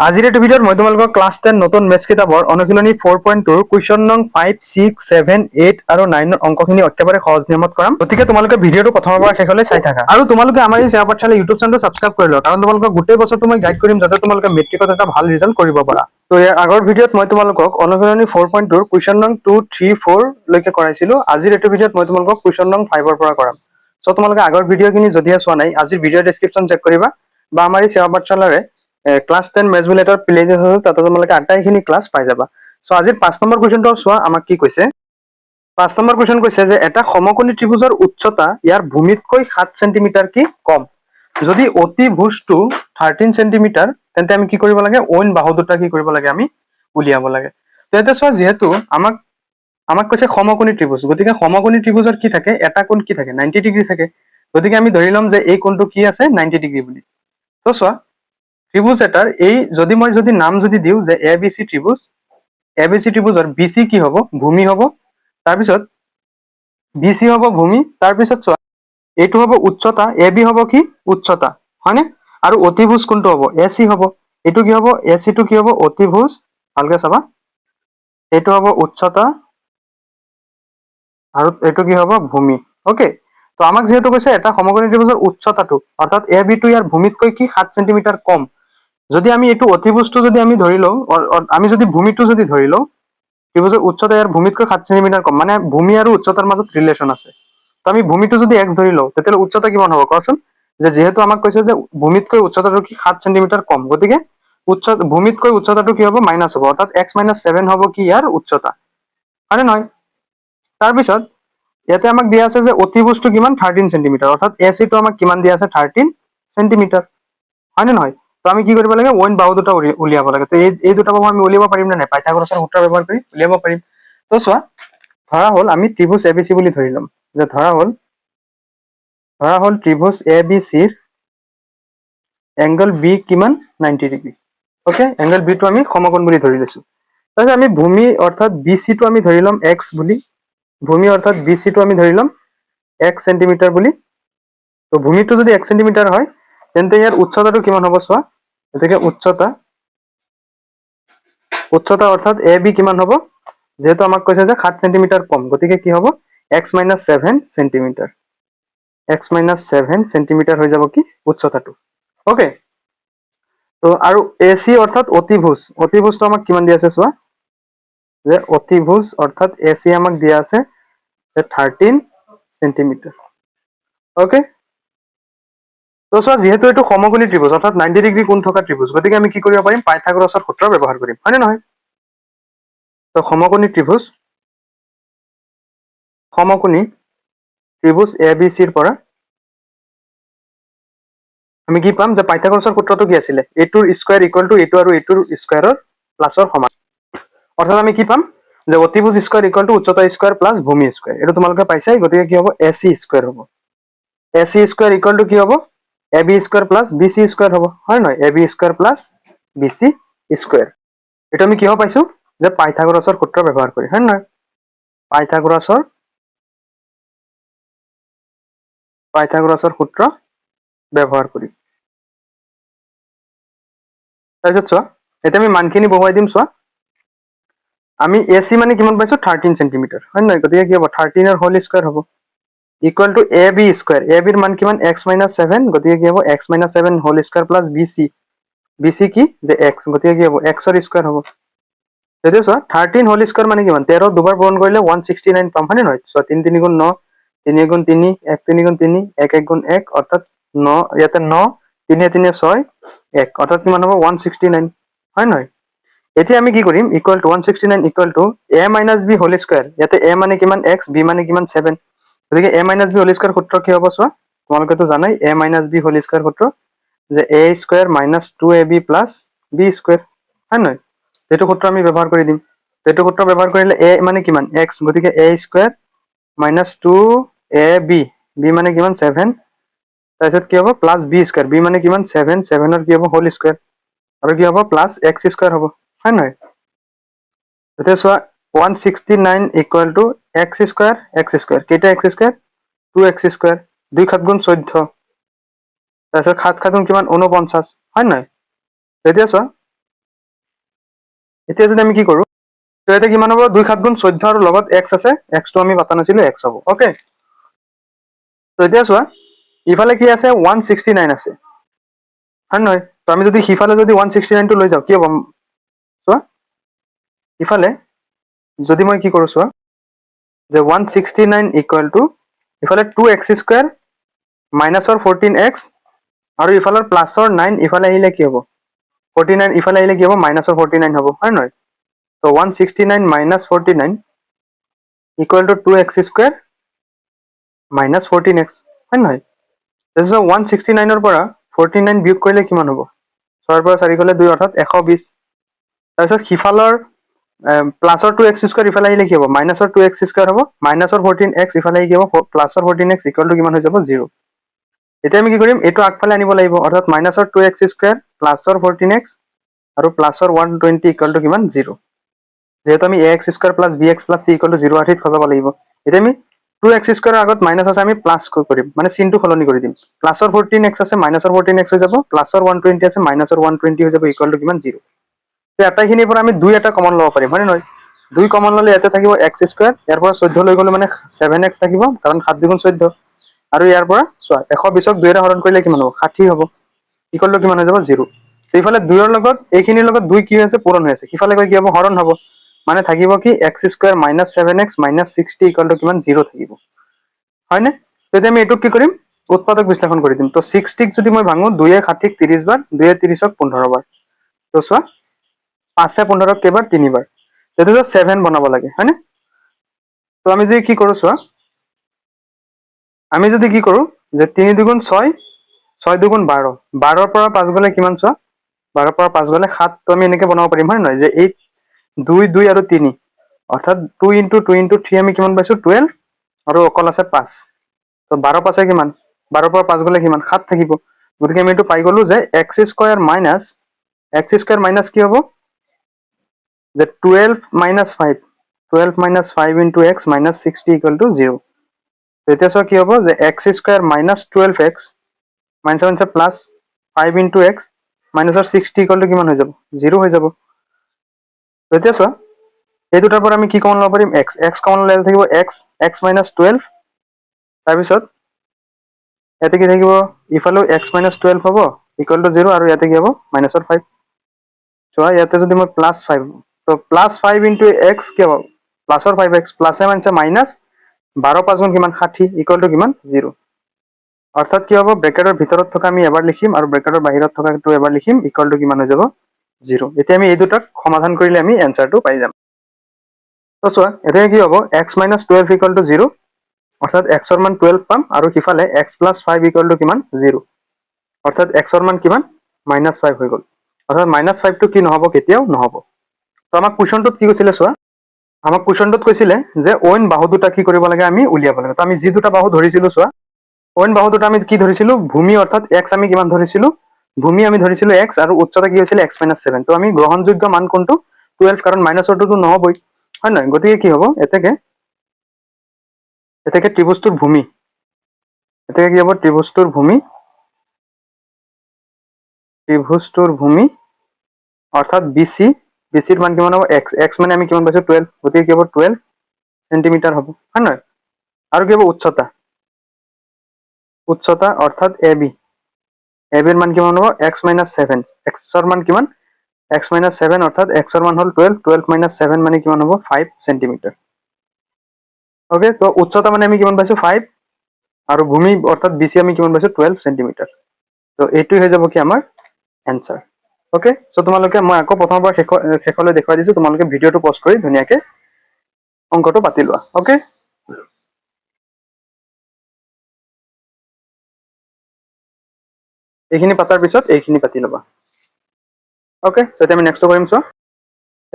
আজিৰ এইটো ভিডিঅ'ত মই তোমালোকক ক্লাছ 10 নতুন মেথছ কিতাপৰ অনুশীলনী 4.2 কুৱেশ্যন নং 5, 6, 7, 8 আৰু 9 ৰ অংকখিনি একেবাৰে সহজ নিয়মত কৰাম। গতিকে তোমালোকে ভিডিঅ'টো প্ৰথমৰ পৰা শেষলৈ চাই থাকা। আৰু তোমালোকে আমাৰ এই চেয়াৰ পাঠশালা ইউটিউব চেনেলটো ছাবস্ক্ৰাইব কৰি লোৱা, কাৰণ তোমালোকক গোটেই বছৰটো মই গাইড কৰিম যাতে তোমালোকে মেট্ৰিকত এটা ভাল ৰিজাল্ট কৰিব পাৰা। তো ইয়াৰ আগৰ ভিডিঅ'ত মই তোমালোকক অনুশীলনী 4.2 কুৱেশ্যন নং 2, 3, 4 লৈকে কৰাইছিলো। আজিৰ এইটো ভিডিঅ'ত মই তোমালোকক কুৱেশ্যন নং 5 ৰ পৰা কৰাম। সো তোমালোকে আগৰ ভিডিঅ'খিনি যদিহে চোৱা নাই, আজিৰ ভিডিঅ' ডেছক্ৰিপশ্যন চেক কৰিবা বা আমাৰ এই চেয়াৰ পাঠশালাৰে ক্লাছ 10 মেথছ বুলি এটা প্লেলিষ্ট আছে, তাতে তোমালোকে আটাইখিনি ক্লাছ পাই যাবা। সো আজিৰ 5 নম্বৰ কুৱেশ্যনটো চোৱা আমাক কি কৈছে। 5 নম্বৰ কুৱেশ্যন কৈছে যে এটা সমকোণী ত্ৰিভুজৰ উচ্চতা ইয়াৰ ভূমিতকৈ 7 সেণ্টিমিটাৰ কি কম। যদি অতিভুজটো 13 সেণ্টিমিটাৰ, তেন্তে আমি কি কৰিব লাগে, অইন বাহু দুটা কি কৰিব লাগে, আমি উলিয়াব লাগে। তো এতিয়া চোৱা, যিহেতু আমাক কৈছে সমকোণী ত্ৰিভুজ, গতিকে সমকোণী ত্ৰিভুজৰ কি থাকে, এটা কোণ কি থাকে, 90 ডিগ্ৰী থাকে। গতিকে আমি ধৰি ল'ম যে এই কোণটো কি আছে, 90 ডিগ্ৰী বুলি। তো চোৱা, ত্ৰিভুজ এটাৰ এই মই যদি নাম দিওঁ যে A B C ত্ৰিভুজ, A B C ত্ৰিভুজৰ B C কি হ'ব, ভূমি হ'ব। তাৰপিছত বি চি হ'ব ভূমি। তাৰপিছত চোৱা, এইটো হ'ব উচ্চতা, এ বি হ'ব কি উচ্চতা, হয়নে? আৰু অতিভুজ কোনটো হ'ব, এ চি হ'ব। এইটো কি হ'ব, এ চিটো কি হ'ব, অতিভুজ। ভালকে চাবা, এইটো হ'ব উচ্চতা আৰু এইটো কি হ'ব, ভূমি। ওকে, তো আমাক যিহেতু কৈছে এটা সমকোণী ত্ৰিভুজৰ উচ্চতাটো, অৰ্থাৎ এ বি টো ইয়াৰ ভূমিতকৈ কি 7 সেণ্টিমিটাৰ কম। যদি আমি এইটো অতিভুজটো যদি আমি ধৰি লওঁ, আমি যদি ভূমিটো যদি ধৰি লওঁ, ত্ৰিভুজৰ উচ্চতা ইয়াৰ ভূমিতকৈ 7 সেণ্টিমিটাৰ কম, মানে ভূমি আৰু উচ্চতাৰ মাজত ৰিলেশ্যন আছে। তো আমি ভূমিটো যদি এক্স ধৰি লওঁ, তেতিয়াহ'লে উচ্চতা কিমান হ'ব কোৱাচোন। যে যিহেতু আমাক কৈছে যে ভূমিতকৈ উচ্চতাটো কি 7 সেণ্টিমিটাৰ কম, গতিকে ভূমিতকৈ উচ্চতাটো কি হ'ব, মাইনাছ হ'ব, অৰ্থাৎ x-7 হ'ব কি ইয়াৰ উচ্চতা, হয়নে নহয়? তাৰপিছত ইয়াতে আমাক দিয়া আছে যে অতিভুজটো কিমান, 13 সেণ্টিমিটাৰ, অৰ্থাৎ এ চিটো আমাক কিমান দিয়া আছে, 13 সেণ্টিমিটাৰ, হয়নে নহয়? তো আমি কি কৰিব লাগে, অইন বাহু দুটা উলিয়াব লাগে। তো এই দুটা বাহু আমি উলিয়াব পাৰিম নে নাই, পাইথাগোৰাছৰ সূত্ৰ ব্যৱহাৰ কৰি উলিয়াব পাৰিম। তো চোৱা, ধৰা হ'ল আমি ত্ৰিভুজ এ বি চি বুলি ধৰি ল'ম, যে ধৰা হ'ল ত্ৰিভুজ এ বি চিৰ এংগল বি কিমান, 90 ডিগ্ৰী। ওকে, এংগল বি টো আমি সমকোণ বুলি ধৰি লৈছো। তাৰপিছত আমি ভূমি অৰ্থাৎ বি চি টো আমি ধৰি ল'ম এক্স বুলি। ভূমি অৰ্থাৎ বি চি টো আমি ধৰি ল'ম 1 সেণ্টিমিটাৰ বুলি। তো ভূমিটো যদি 1 সেণ্টিমিটাৰ হয়, তেন্তে ইয়াৰ উচ্চতাটো কিমান হ'ব চোৱা। গতিকে উচ্চতা অৰ্থাৎ এ বি কিমান হ'ব, যেহেতু আমাক কৈছে যে 7 সেণ্টিমিটাৰ কম, গতিকে কি হ'ব, x-7 সেণ্টিমিটাৰ। x-7 সেণ্টিমিটাৰ হৈ যাব কি উচ্চতাটো। ওকে, তো আৰু এ চি অৰ্থাৎ অতিভুজটো আমাক কিমান দিয়া আছে চোৱা, যে অতিভুজ অৰ্থাৎ এ চি আমাক দিয়া আছে 13 সেণ্টিমিটাৰ। ওকে, তো চোৱা, যিহেতু এইটো সমকোণী ত্ৰিভুজ অৰ্থাৎ 90 ডিগ্ৰী কোণ থকা ত্ৰিভুজ, গতিকে আমি কি কৰিব পাৰিম, পাইথাগোৰাছৰ সূত্ৰ ব্যৱহাৰ কৰিম, হয়নে নহয়? তো সমকোণী ত্ৰিভুজ এ বি চিৰ পৰা আমি কি পাম, যে পাইথাগোৰাছৰ সূত্ৰটো কি আছিলে, এইটোৰ স্কয়াৰ ইকুৱেল টু এইটো আৰু এইটোৰ স্কয়াৰৰ প্লাছৰ সমান। অৰ্থাৎ আমি কি পাম, যে অতিভুজ স্কয়াৰ ইকুৱেল টু উচ্চতা স্কয়াৰ প্লাছ ভূমি স্কয়াৰ। এইটো তোমালোকে পাইছাই, গতিকে কি হ'ব, এ চি স্কয়াৰ হ'ব। A C square equal to কি হ'ব, A B square plus B C square হ'ব, হয় নহয়? A B square plus B C square. এইটো আমি কিয় পাইছো, যে পাইথাগোৰাছৰ সূত্ৰ ব্যৱহাৰ কৰি, হয় নহয়? পাইথাগোৰাছৰ সূত্ৰ ব্যৱহাৰ কৰি। তাৰপিছত চোৱা, এতিয়া আমি মানখিনি বহুৱাই দিম। চোৱা, আমি এ চি মানে কিমান পাইছো, 13 সেণ্টিমিটাৰ, হয় নহয়? গতিকে কি হ'ব, 13 ৰ হোল স্কয়াৰ হ'ব equal to A B square. A বিৰ মান কিমান, x-7, গতিকে কি হ'ব, x-7 whole square plus B C. B C কি, যে এক্স, গতিকে কি হ'ব, এক্সৰ স্কয়াৰ হ'ব। তেতিয়া চোৱা, 13 হোল স্কয়াৰ মানে কিমান, 13 দুবাৰ পূৰণ কৰিলে 169 পাম, হয়নে নহয়? চোৱা, 3 3 গুণ 9, 3 গুণ 3, 1 3 গুণ 3, 1 1 গুণ 1, অৰ্থাৎ 9, ইয়াতে 9, 3 3 6, 1, অৰ্থাৎ কিমান হ'ব, 169, হয় নহয়? এতিয়া আমি কি কৰিম, equal to 169 equal to a minus b whole square. ইয়াতে এ মানে কিমান, এক্স, বি মানে কিমান, 7, গতিকে a minus b whole square সূত্ৰ কি হ'ব চোৱা, তোমালোকেতো জানাই a minus b whole square সূত্ৰ, যে a square minus 2ab plus b square, হয় নহয়? এইটো সূত্ৰ আমি ব্যৱহাৰ কৰি দিম। এইটো সূত্ৰ ব্যৱহাৰ কৰিলে এ মানে কিমান, এক্স, গতিকে এ স্কয়াৰ মাইনাছ 2ab, বি মানে কিমান, 7, তাৰপিছত কি হ'ব, প্লাছ বি স্কয়াৰ, বি মানে কিমান, 7, 7 ৰ কি হ'ব, হোল স্কয়াৰ, আৰু কি হ'ব, প্লাছ এক্স স্কয়াৰ হ'ব, হয় নহয়? এতিয়া চোৱা, 169 ইকুৱেল টু এক্স স্কয়াৰ, কেইটা এক্স স্কয়াৰ, 2x স্কয়াৰ, 2 7 গুণ 14, তাৰপিছত 7 7 গুণ কিমান, 49, হয় নহয়? এতিয়া চোৱা, এতিয়া যদি আমি কি কৰো, তো ইয়াতে কিমান হ'ব 2 7 গুণ 14 আৰু লগত x আছে, x টো আমি পাতা নাছিলো, x হ'ব। ওকে, তো এতিয়া চোৱা ইফালে কি আছে 169 আছে, হয় নহয়? তো আমি যদি সিফালে যদি 169 টো লৈ যাওঁ কি হ'ব চোৱা, ইফালে যদি মই কি কৰো চোৱা যে 169 ইকুৱেল টু ইফালে 2x² মাইনাছৰ 14x আৰু ইফালৰ প্লাছৰ 9 ইফালে আহিলে কি হ'ব 49 ইফালে আহিলে কি হ'ব মাইনাছৰ 49 হ'ব, হয় নহয়? তো 169 minus 49 equal to 2x² minus 14x, হয় নহয়? তাৰপিছত 169 পৰা 49 বিয়োগ কৰিলে কিমান হ'ব? 6 পৰা 4 গ'লে 2 অৰ্থাৎ 120। তাৰপিছত সিফালৰ প্লাছৰ 2x² ইফালে আহিলে কি হ'ব মাইনাছৰ 2x² হ'ব, মাইনাছৰ 14x ইফালে আহি কি হ'ব প্লাছৰ 14x ইকুৱেল টু কিমান হৈ যাব 0। এতিয়া আমি কি কৰিম, এইটো আগফালে আনিব লাগিব, অৰ্থাৎ মাইনাছৰ 2x² প্লাছৰ 14x আৰু প্লাছৰ 120 ইকুৱেল টু কিমান 0। যেহেতু আমি ax² plus bx plus c equal to 0 আঠিত সজাব লাগিব। এতিয়া আমি 2x² আগত মাইনাছ আছে, আমি প্লাছ কৰিম, মানে চিনটো সলনি কৰি দিম। প্লাছৰ 14x আছে মাইনাছৰ 14x হৈ যাব, প্লাছৰ 120 আছে মাইনাছৰ 120 হৈ যাব ইকুৱেল টু কিমান 0। তো আটাইখিনিৰ পৰা আমি 2 এটা কমন ল'ব পাৰিম, হয় নে নহয়? 2 কমন ল'লে ইয়াতে থাকিব x², ইয়াৰ পৰা 14 লৈ গ'লে মানে 7x থাকিব, কাৰণ 7 2 গুণ 14। আৰু ইয়াৰ পৰা চোৱা 120ক 2 ৰে হৰণ কৰিলে কিমান হ'ব 60 হ'ব, ইকুৱেল টু কিমান হৈ যাব 0। এইফালে 2 ৰ লগত এইখিনিৰ লগত 2 কি হৈছে পূৰণ হৈ আছে, সিফালে গৈ কি হ'ব হৰণ হ'ব, মানে থাকিব কি x² minus 7x minus 60 equal to কিমান 0 থাকিব, হয়নে? তেতিয়া আমি এইটোক কি কৰিম উৎপাদক বিশ্লেষণ কৰি দিম। তো 60ক যদি মই ভাঙো 2 60ক 30 বাৰ, 2 30ক 15 বাৰ, তো চোৱা 5 15ক কেইবাৰ 3 বাৰ, এইটো 7 বনাব লাগে, হয়নে? তো আমি যদি কি কৰো চোৱা, আমি যদি কি কৰো যে 3 2 6 6 2 12, 12ৰ পৰা 5 গ'লে কিমান চোৱা 12ৰ পৰা 5 গ'লে 7, তো আমি এনেকে বনাব পাৰিম, হয় নহয়? যে 8 2 2 আৰু 3 অৰ্থাৎ 2 × 2 × 3 আমি কিমান পাইছো 12 আৰু অকল আছে 5। তো 12 5 কিমান 12ৰ পৰা 5 গ'লে কিমান 7 থাকিব, গতিকে আমি এইটো পাই গ'লো যে x² মাইনাছ কি হ'ব যে 12 minus 5 12 minus 5 × x minus 60 equal to 0। এতিয়া চোৱা কি হ'ব যে x² minus 12x minus plus 5 × x মাইনাছৰ 60 equal to কিমান হৈ যাব 0 হৈ যাব। এতিয়া চোৱা এই দুটাৰ পৰা আমি কি কমন ল'ব পাৰিম x কমন ল'লে থাকিব x মাইনাছ 12, তাৰপিছত ইয়াতে কি থাকিব ইফালেও x মাইনাছ 12 হ'ব ইকুৱেল টু 0, আৰু ইয়াতে কি হ'ব মাইনাছৰ 5। চোৱা ইয়াতে যদি মই প্লাছ 5, তো প্লাছ 5 × x কি হ'ব প্লাছৰ 5x প্লাছে মাইনাছে মাইনাছ 12 5 গুণ কিমান 60 ইকুৱেল টু কিমান 0। অৰ্থাৎ কি হ'ব ব্ৰেকেটৰ ভিতৰত থকা আমি এবাৰ লিখিম আৰু ব্ৰেকেটৰ বাহিৰত থকাটো এবাৰ লিখিম, ইকুৱেল টু কিমান হৈ যাব 0। এতিয়া আমি এই দুটাক সমাধান কৰিলে আমি এনচাৰটো পাই যাম। তো চোৱা এতিয়া কি হ'ব x মাইনাছ 12 ইকুৱেল টু 0, অৰ্থাৎ x ৰ মান 12 পাম, আৰু সিফালে x প্লাছ 5 ইকুৱেল টু কিমান 0, অৰ্থাৎ x ৰ মান কিমান মাইনাছ 5 হৈ গ'ল, অৰ্থাৎ মাইনাছ 5টো কি নহ'ব কেতিয়াও নহ'ব। তো আমাক কুৱেশ্যনটোত কি কৈছিলে চোৱা, আমাক কুৱেশ্যনটোত কৈছিলে যে অইন বাহু দুটা কি কৰিব লাগে আমি উলিয়াব লাগে। তো আমি যি দুটা বাহু ধৰিছিলো চোৱা, অইন বাহু দুটা আমি কি ধৰিছিলো ভূমি, অৰ্থাৎ x আমি কিমান ধৰিছিলো ভূমি আমি ধৰিছিলো x, আৰু উচ্চতা কি হৈছিলে x মাইনাছ 7। তো আমি গ্ৰহণযোগ্য মান কোনটো 12, কাৰণ মাইনাছৰটোতো নহ'বই, হয় নহয়? গতিকে কি হ'ব এতেকে ত্ৰিভুজটোৰ ভূমি, এতেকে কি হ'ব ত্ৰিভুজটোৰ ভূমি অৰ্থাৎ BCৰ মান কিমান হ'ব x মানে আমি কিমান পাইছো 12, গতিকে কি হ'ব 12 সেন্টিমিটাৰ হ'ব, হয় নহয়? আৰু কি হ'ব উচ্চতা অৰ্থাৎ ABৰ মান কিমান হ'ব x মাইনাছ 7, x ৰ মান কিমান x মাইনাছ 7, অৰ্থাৎ x ৰ মান হ'ল 12 মাইনাছ 7 মানে কিমান হ'ব 5 সেন্টিমিটাৰ। ওকে, তো উচ্চতা মানে আমি কিমান পাইছো 5, আৰু ভূমি অৰ্থাৎ BC আমি কিমান পাইছো 12 সেন্টিমিটাৰ। তো এইটোই হৈ যাব কি আমাৰ এনচাৰ। ওকে, চ' তোমালোকে মই আকৌ প্ৰথমবাৰ শেষলৈ দেখুৱাই দিছো, তোমালোকে ভিডিঅ'টো পজ কৰি ধুনীয়াকে অংকটো পাতি লোৱা। ওকে, এইখিনি পাতাৰ পিছত এইখিনি পাতি ল'বা। ওকে, চ' এতিয়া আমি নেক্সটটো কৰিম চোৱা।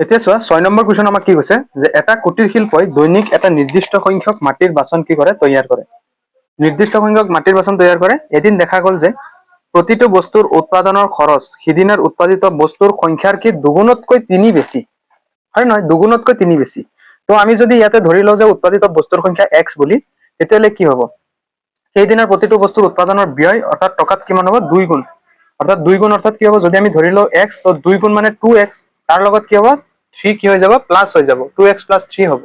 এতিয়া চোৱা 6 নম্বৰ কুৱেশ্যন আমাক কি কৈছে যে এটা কুটিৰ শিল্পই দৈনিক এটা নিৰ্দিষ্ট সংখ্যক মাটিৰ বাচন কি কৰে তৈয়াৰ কৰে, নিৰ্দিষ্ট সংখ্যক মাটিৰ বাচন তৈয়াৰ কৰে। এদিন দেখা গ'ল যে প্ৰতিটো বস্তুৰ উৎপাদনৰ খৰচ সিদিনাৰ উৎপাদিত বস্তুৰ সংখ্যাৰ কি দুগুণতকৈ 3 বেছি, হয় নহয়? দুগুণতকৈ 3 বেছি। তো আমি যদি ইয়াতে ধৰি লওঁ যে উৎপাদিত বস্তুৰ সংখ্যা x বুলি, তেতিয়াহ'লে কি হ'ব সেইদিনাৰ প্ৰতিটো বস্তুৰ উৎপাদনৰ ব্যয় অৰ্থাৎ টকাত কিমান হ'ব 2 গুণ, অৰ্থাৎ 2 গুণ অৰ্থাৎ কি হ'ব যদি আমি ধৰি লওঁ x, তো 2 গুণ মানে 2x, তাৰ লগত কি হ'ব 3 কি হৈ যাব প্লাস হৈ যাব 2x + 3 হ'ব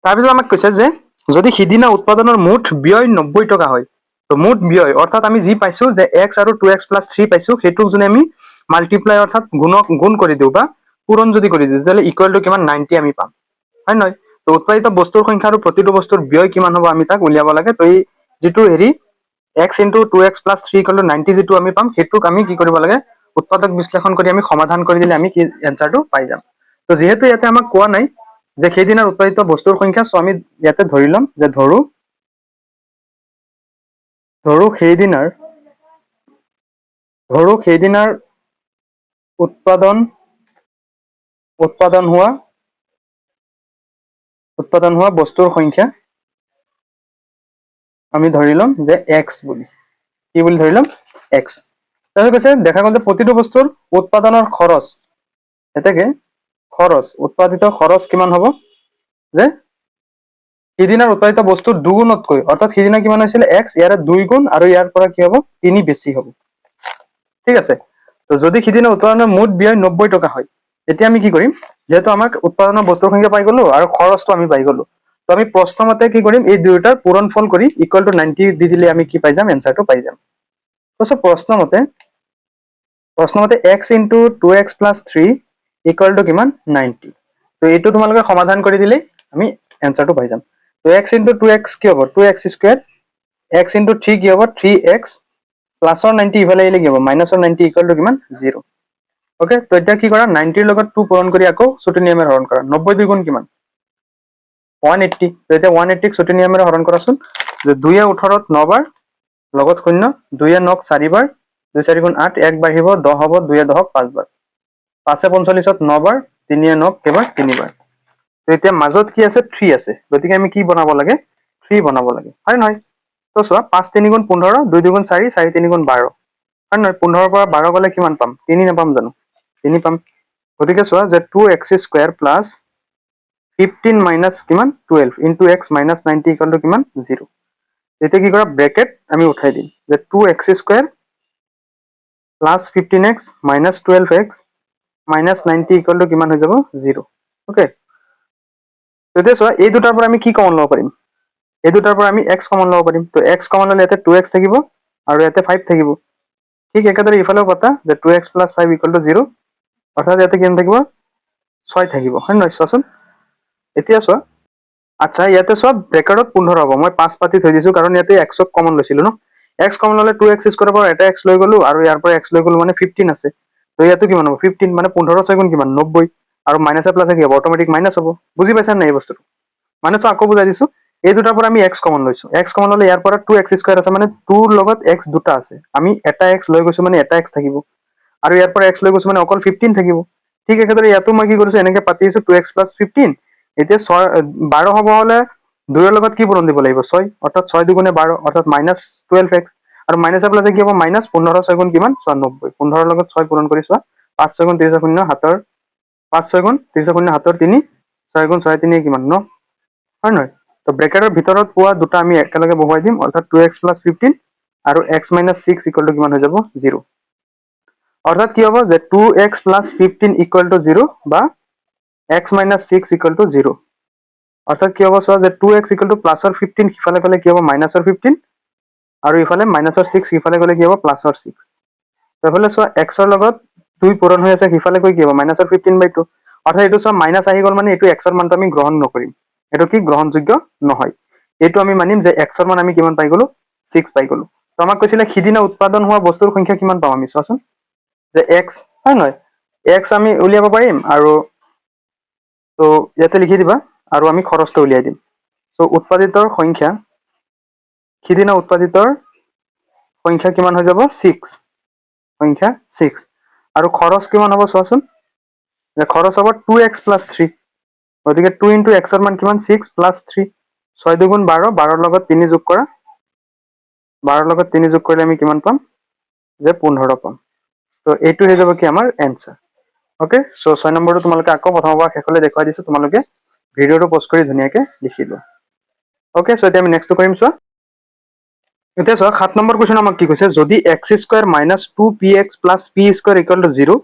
তাৰপিছত আমাক কৈছে যে যদি সিদিনা উৎপাদনৰ মুঠ ব্যয় 90 টকা হয় তো মুঠ ব্যয় অৰ্থাৎ আমি যি পাইছো যে x আৰু 2x + 3 পাইছো সেইটোক যদি আমি মাল্টিপ্লাই অৰ্থাৎ গুণ কৰি দিওঁ বা পূৰণ যদি কৰি দিওঁ তেতিয়াহ'লে ইকুৱেল টু কিমান 90 আমি পাম হয় নহয় তো উৎপাদিত বস্তুৰ সংখ্যা আৰু প্ৰতিটো বস্তুৰ ব্যয় কিমান হ'ব আমি তাক উলিয়াব লাগে তো এই যেটো হেৰি x * 2x + 3 = 90 যেটো আমি পাম সেইটোক আমি কি কৰিব লাগে উৎপাদক বিশ্লেষণ কৰি আমি সমাধান কৰি দিলে আমি কি এনসাৰটো পাই যাম তো যেহেতু ইয়াতে আমাক কোৱা নাই যে সেইদিনাৰ উৎপাদিত বস্তুৰ সংখ্যা সো আমি ইয়াতে ধৰি লম যে ধৰো সেইদিনাৰ উৎপাদন হোৱা বস্তুৰ সংখ্যা আমি ধৰি লম যে x বুলি কি বুলি ধৰি লম x তাহলে কৈছে দেখা গ'ল যে প্ৰতিটো বস্তুৰ উৎপাদনৰ খৰচ এতেকে খৰচ উৎপাদিত খৰচ কিমান হ'ব যে সিদিনাৰ উৎপাদিত বস্তুৰ দুগুণতকৈ অৰ্থাৎ সিদিনা কিমান হৈছিল x ইয়াৰে 2 গুণ আৰু ইয়াৰ পৰা কি হ'ব 3 বেছি হ'ব ঠিক আছে তো যদি সিদিনা উৎপাদনৰ মুঠ ব্যয় 90 টকা হয় এতিয়া আমি কি কৰিম যেহেতু আমাক উৎপাদনৰ বস্তুৰ সংখ্যা পাই গলো আৰু খৰচটো আমি পাই গলো তো আমি প্ৰশ্ন মতে কি কৰিম এই দুয়োটাৰ পূৰণফল কৰি ইকুৱেল টু 90 দি দিলে আমি কি পাই যাম এনসাৰটো পাই যাম তো প্ৰশ্ন মতে x * 2x + 3 = কিমান 90 তো এইটো তোমালোকে সমাধান কৰি দিলে আমি এনসাৰটো পাই যাম তো x * 2x কি হ'ব 2x², x * 3 কি হ'ব 3x প্লাসৰ 90 ইফালে আহিলে কি হ'ব মাইনাসৰ 90 = কিমান 0 ওকে তো এটা কি কৰা 90 ৰ লগত 2 পূৰণ কৰি আকৌ ছোটি নিয়মেৰে হৰণ কৰা 90 দুগুণ কিমান 180 তো এটা 180 ক ছোটি নিয়মেৰে হৰণ কৰাচোন যে 2 এ 18 ত 9 বাৰ লগত 0 2 এ 9 ক 4 বাৰ 2 4 গুণ 8 1 বাঢ়িব 10 হ'ব 2 এ 10 ক 5 বাৰ 5 এ 45 ত 9 বাৰ 3 এ 9 ক কেবাৰ 3 বাৰ তো এতিয়া মাজত কি আছে 3 আছে গতিকে আমি কি বনাব লাগে 3 বনাব লাগে হয় নহয় তো চোৱা 5 3 গুণ 15 2 2 গুণ 4 4 3 গুণ 12 হয় নহয় 15 পৰা 12 গলে কিমান পাম 3 নাপাম জানো 3 পাম গতিকে চোৱা যে 2x² + 15 মাইনাস কিমান 12 * x - 90 = কিমান 0 এতিয়া কি কৰা ব্ৰেকেট আমি উঠাই দিম যে 2x² + 15x - 12x - 90 = কিমান হৈ যাব 0 ওকে তেতিয়া চোৱা এই দুটাৰ পৰা আমি কি কমন ল'ব পাৰিম এই দুটাৰ পৰা আমি x কমন ল'ব পাৰিম তো x কমন ল'লে ইয়াতে 2x থাকিব আৰু ইয়াতে 5 থাকিব ঠিক একেদৰে ইফালেও কথা যে 2x + 5 = 0 অৰ্থাৎ ইয়াতে কিমান থাকিব 6 থাকিব হয় নহয় চোৱাচোন এতিয়া চোৱা আচ্ছা ইয়াতে চোৱা ব্ৰেকেটত 15 হ'ব মই 5 পাতি থৈ দিছো কাৰণ ইয়াতে x ক কমন লৈছিলো ন x কমন ল'লে 2x² পৰা এটা x লৈ গলো আৰু ইয়াৰ পৰা x লৈ গলো মানে 15 আছে তো ইয়াতো কিমান হ'ব 15 মানে 15 6 গুণ কিমান 90 আৰু মাইনাসে প্লাসে কি হ'ব অটোমেটিক মাইনাস হ'ব বুজি পাইছা নাই এই বস্তুটো মানে চোৱা আকৌ বুজাই দিছো এই দুটাৰ পৰা আমি x কমন লৈছো x কমন ল'লে ইয়াৰ পৰা 2x² আছে মানে 2 ৰ লগত x দুটা আছে আমি এটা x লৈ গৈছো মানে এটা x থাকিব আৰু ইয়াৰ পৰা x লৈ গৈছো মানে অকল 15 থাকিব ঠিক একেদৰে ইয়াতো মই কি কৰিছো এনেকে পাতিছো 2x + 15 এতিয়া 12 হ'ব হলে 2 ৰ লগত কি পূৰণ দিব লাগিব 6 অৰ্থাৎ 6 2 * 12 অৰ্থাৎ -12x আৰু মাইনাসে প্লাসে কি হ'ব মাইনাস 15 6 গুণ কিমান 94 15 ৰ লগত 6 পূৰণ কৰি চোৱা 5 6 গুণ 30 শূন্য 7 5 6 গুণ 30 শূন্য 7 3 6 গুণ 6 3 কিমান 9 হয় নহয় তো ব্ৰেকেটৰ ভিতৰত পোৱা দুটা আমি একেলগে বহুৱাই দিম অৰ্থাৎ 2x + 15 আৰু x - 6 = কিমান হৈ যাব 0 অৰ্থাৎ কি হ'ব যে 2x + 15 = 0 বা x - 6 = 0 অৰ্থাৎ কি হ'ব চোৱা যে 2x = প্লাসৰ 15 সিফালে গ'লে কি হ'ব মাইনাসৰ 15 আৰু ইফালে মাইনাসৰ 6 সিফালে গ'লে কি হ'ব প্লাসৰ 6 তো এফালে চোৱা x ৰ লগত 2 পূৰণ হৈ আছে সিফালে গৈ কি হ'ব মাইনাসৰ 15/2 অৰ্থাৎ এইটো চোৱা মাইনাস আহি গ'ল মানে এইটো x ৰ মানটো আমি গ্ৰহণ নকৰিম এটো কি গ্ৰহণযোগ্য নহয় এইটো আমি মানিম যে x ৰ মান আমি কিমান পাই গলো 6 পাই গলো তো আমাক কৈছিলে সিদিনা উৎপাদন হোৱা বস্তুৰ সংখ্যা কিমান পাম আমি চোৱাচোন যে x হয় নহয় x আমি উলিয়াব পাৰিম আৰু তো ইয়াতে লিখি দিবা আৰু আমি খৰচটো উলিয়াই দিম তো উৎপাদিতৰ সংখ্যা সিদিনা উৎপাদিতৰ সংখ্যা কিমান হৈ যাব 6 সংখ্যা 6 আৰু খৰচ কিমান হ'ব চোৱাচোন যে খৰচ হ'ব 2x + 3 গতিকে 2 * x ৰ মান কিমান 6 + 3 6 2 গুণ 12 12 ৰ লগত 3 যোগ কৰা 12 ৰ লগত 3 যোগ কৰিলে আমি কিমান পাম যে 15 পাম তো এইটো হৈ যাব কি আমাৰ এনসাৰ ওকে সো 6 নম্বৰটো তোমালোকে আকৌ প্ৰথমৰ পৰা শেষলৈ দেখুৱাই দিছো তোমালোকে ভিডিঅটো পজ কৰি ধুনীয়াকৈ লিখি লোৱা ওকে সো এতিয়া আমি নেক্সটটো কৰিম চোৱা এতিয়া চোৱা 7 নম্বৰ কোৱেশ্চন আমাক কি কৈছে যদি x² - 2px + p² = 0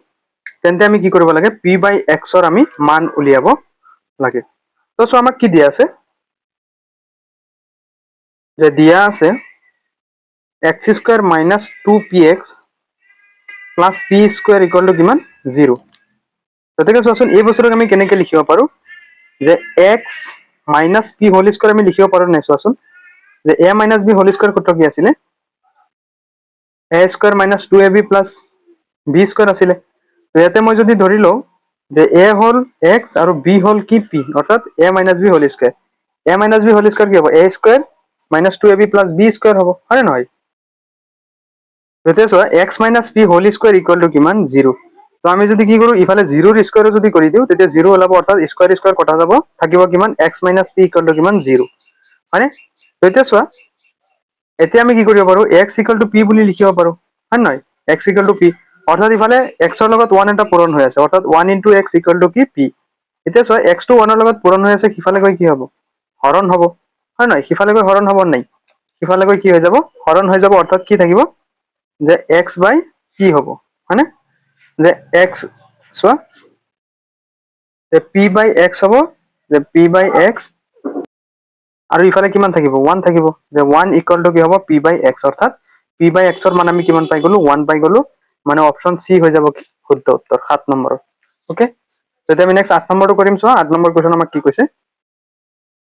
তেন্তে আমি কি কৰিব লাগে p বাই x ৰ আমি মান উলিয়াব লাগে তো সো আমাক কি দিয়া আছে যে দিয়া আছে x square minus 2px plus p square equal to কিমান 0 গতিকে চোৱাচোন এই বস্তুটোক আমি কেনেকৈ লিখিব পাৰো যে x minus p whole square আমি লিখিব পাৰো নাই চোৱাচোন যে a minus b whole square সূত্ৰ কি আছিল a square minus 2ab plus b square আছিল তো ইয়াতে মই যদি ধৰি লও যে a হল x আৰু b হল কি p অৰ্থাৎ a minus b whole square a minus b whole square কি হ'ব a square minus 2ab plus b square হ'ব হয় নহয় তেতিয়া x minus p whole square equal to কিমান 0 তো আমি যদি কি কৰো ইফালে 0 ৰ স্কয়াৰ যদি কৰি দিও তেতিয়া 0 ওলাব অৰ্থাৎ স্কয়ার স্কয়ার কটা যাব থাকিব কিমান x minus p equal to কিমান 0 হয়নে তো এতিয়া চোৱা এতিয়া আমি কি কৰিব পাৰো x ইকুয়াল টু p বুলি লিখিব পাৰো হয় নহয় x ইকুয়াল টু p অৰ্থাৎ ইফালে x ৰ লগত 1 এটা পূৰণ হৈ আছে অৰ্থাৎ 1 * x ইকুয়াল টু কি p এতিয়া চোৱা x টো 1 ৰ লগত পূৰণ হৈ আছে সিফালে গৈ কি হ'ব হৰণ হ'ব হয় নহয় সিফালে গৈ হৰণ হ'ব নাই সিফালে গৈ কি হৈ যাব হৰণ হৈ যাব অৰ্থাৎ কি থাকিব যে x বাই p হ'ব হয়নে যে x চোৱা যে p বাই x হ'ব যে p বাই x আৰু ইফালে কিমান থাকিব 1 থাকিব যে 1 ইকুয়াল টু কি হ'ব p বাই x অৰ্থাৎ p বাই x ৰ মান আমি কিমান পাই গলো 1 পাই গলো মানে অপচন সি হৈ যাব শুদ্ধ উত্তৰ 7 নম্বৰ ওকে তেতিয়া আমি নেক্সট 8 নম্বৰটো কৰিম চোৱা 8 নম্বৰ কোৱেশ্চন আমাক কি কৈছে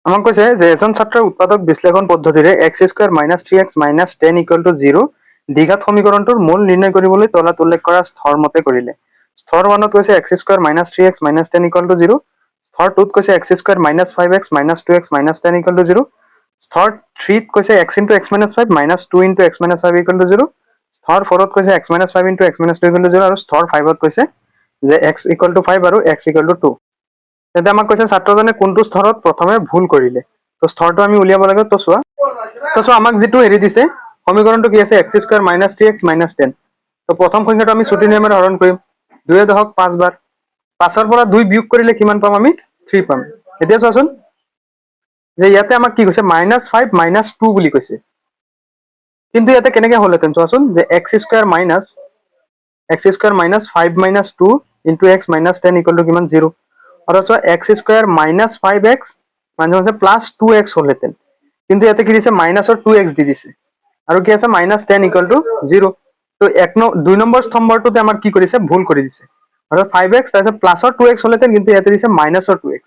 আমাক কৈছে যে এজন ছাত্ৰৰ উৎপাদক বিশ্লেষণ পদ্ধতিৰে x square minus 3x minus 10 equal to 0 দ্বিঘাত সমীকৰণটোৰ মূল নিৰ্ণয় কৰিবলৈ তলত উল্লেখ কৰা স্থৰ মতে কৰিলে স্থৰ 1ত কৈছে x square minus 3x minus 10 equal to 0 স্থৰ 2ত কৈছে x square minus 5x minus 2x minus 10 equal to 0 স্থৰ 3ত কৈছে x * x minus 5 minus 2 * x minus 5 equal to 0 স্থৰ 4ত কৈছে x minus 5 * x minus 2 equal to 0 আৰু স্থৰ 5ত কৈছে যে x equal to 5 আৰু x equal to 2 তেন্তে আমাক কৈছে ছাত্ৰজনে কোনটো স্থৰত প্ৰথমে ভুল কৰিলে তো স্থৰটো আমি উলিয়াব লাগে তো চোৱা আমাক যেটো হেৰি দিছে সমীকৰণটো কি আছে x square minus 3x minus 10 তো প্ৰথম সংখ্যাটো আমি ছুটি নিয়মেৰে হৰণ কৰিম 2 দহক 5 বাৰ 5 ৰ পৰা 2 বিয়োগ কৰিলে কিমান পাম আমি 3 পাম এতিয়া চোৱাচোন যে ইয়াতে আমাক কি কৈছে -5 - 2 বুলি কৈছে কিন্তু ইয়াতে কেনেকৈ হলহেতেন চোৱাচোন যে x square minus 5 - 2 into x minus 10 equal to কিমান 0 অৰ্থাৎ চোৱা x স্কয়ার minus 5x মানে হৈছে plus 2x হলহেতেন কিন্তু ইয়াতে কি দিছে minus और 2x দি দিছে আৰু কি আছে minus 10 equal to 0 তো 2 নম্বৰ স্তম্ভটোতে আমাৰ কি কৰিছে ভুল কৰি দিছে অৰ্থাৎ 5x তাৰপিছত plus और 2x হলহেতেন কিন্তু ইয়াতে দিছে minus और 2x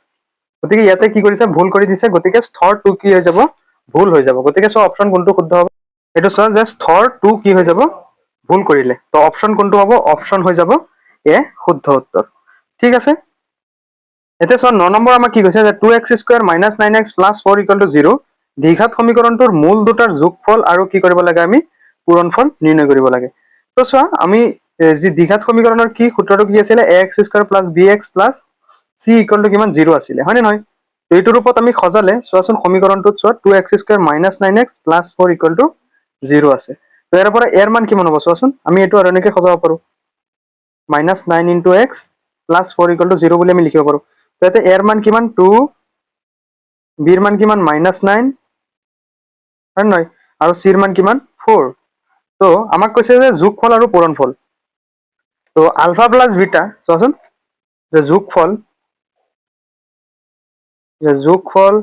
গতিকে ইয়াতে কি কৰিছে ভুল কৰি দিছে গতিকে স্থৰ 2 কি হৈ যাব ভুল হৈ যাব গতিকে সো অপচন কোনটো শুদ্ধ হ'ব এটো সহজ যে স্থৰ 2 কি হৈ যাব ভুল কৰিলে তো অপচন কোনটো হ'ব অপচন হৈ যাব এ শুদ্ধ উত্তৰ ঠিক আছে এতে সো 9 নম্বৰ আমাক কি কৈছে যে 2x স্কয়াৰ - 9x + 4 = 0 দ্বিঘাত সমীকৰণটোৰ মূল দুটাৰ যোগফল আৰু কি কৰিব লাগে আমি পূৰণফল নিৰ্ণয় কৰিব লাগে তো চোৱা আমি যি দ্বিঘাত সমীকৰণৰ কি সূত্ৰটো কি আছিল ax স্কয়ার + bx + c = কিমান 0 আছিল হয়নে নহয় তো এইটো ৰূপত আমি খজালে চোৱাচোন সমীকৰণটোত চোৱা 2x স্কয়াৰ - 9x + 4 = 0 আছে তো ইয়াৰ পৰা এৰ মান কিমান হ'ব চোৱাচোন আমি এটো আৰু এনেকৈ খজাব পাৰো -9 * x + 4 = 0 বুলি আমি লিখিব পাৰো তো এতে এৰ মান কিমান 2 বিৰ মান কিমান -9 হয় নহয় আৰু c ৰ মান কিমান 4 তো আমাক কৈছে যে যোগফল আৰু পূৰণফল তো আলফা প্লাস বিটা চোৱাচোন যে যোগফল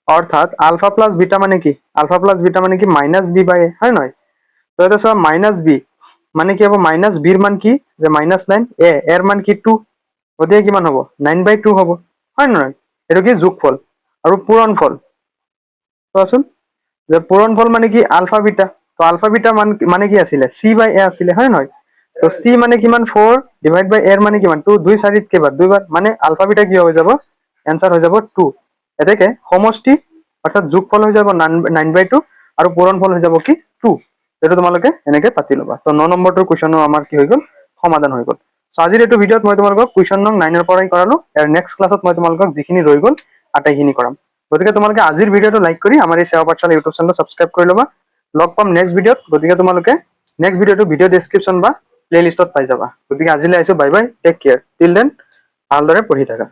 অর্থাৎ আলফা প্লাস বিটা মানে কি আলফা প্লাস বিটা মানে কি -b/a হয় নহয় তো এটা সব -b মানে কি হ'ব -b এর মান কি যে -9 a এর মান কি 2 গতিকে কিমান হ'ব 9/2 হ'ব হয় নহয় এটো কি যোগফল আৰু পূৰণফল চোৱাচোন যে পূৰণফল মানে কি আলফা বিটা তো আলফা বিটা মানে কি আছিল c/a আছিল হয় নহয় তো c মানে কিমান 4 ডিভাইড বাই a এর মানে কিমান 2 2 4 কেইবাৰ দুইবাৰ মানে আলফা বিটা কি হৈ যাব आंसर হৈ যাব 2 এতেকে সমষ্টি অৰ্থাৎ যোগফল হৈ যাব 9/2 আৰু পূৰণফল হৈ যাব কি 2 এটো তোমালোকে এনেকৈ পাতি লবা তো 9 নম্বৰটোৰ কোৱেশ্চনো আমাৰ কি হৈ গল সমাধান হৈ গল সো আজিৰ এটো ভিডিওত মই তোমালোকক কোৱেশ্চন নং 9 ৰ পৰাই কৰালো আৰু নেক্সট ক্লাছত মই তোমালোকক যিখিনি ৰৈ গল আটাইখিনি কৰাম গতিকে তোমালোকে আজিৰ ভিডিওটো লাইক কৰি আমাৰ এই সেৱা পাঠশালা ইউটিউব চেনেলটো সাবস্ক্ৰাইব কৰি লবা লগ পাম নেক্সট ভিডিওত গতিকে তোমালোকে নেক্সট ভিডিওটো ভিডিও ডেসক্ৰিপচন বা প্লেলিষ্টত পাই যাবা গতিকে আজিলৈ আইছো bye bye take care till then ভালদৰে পঢ়ি থাকা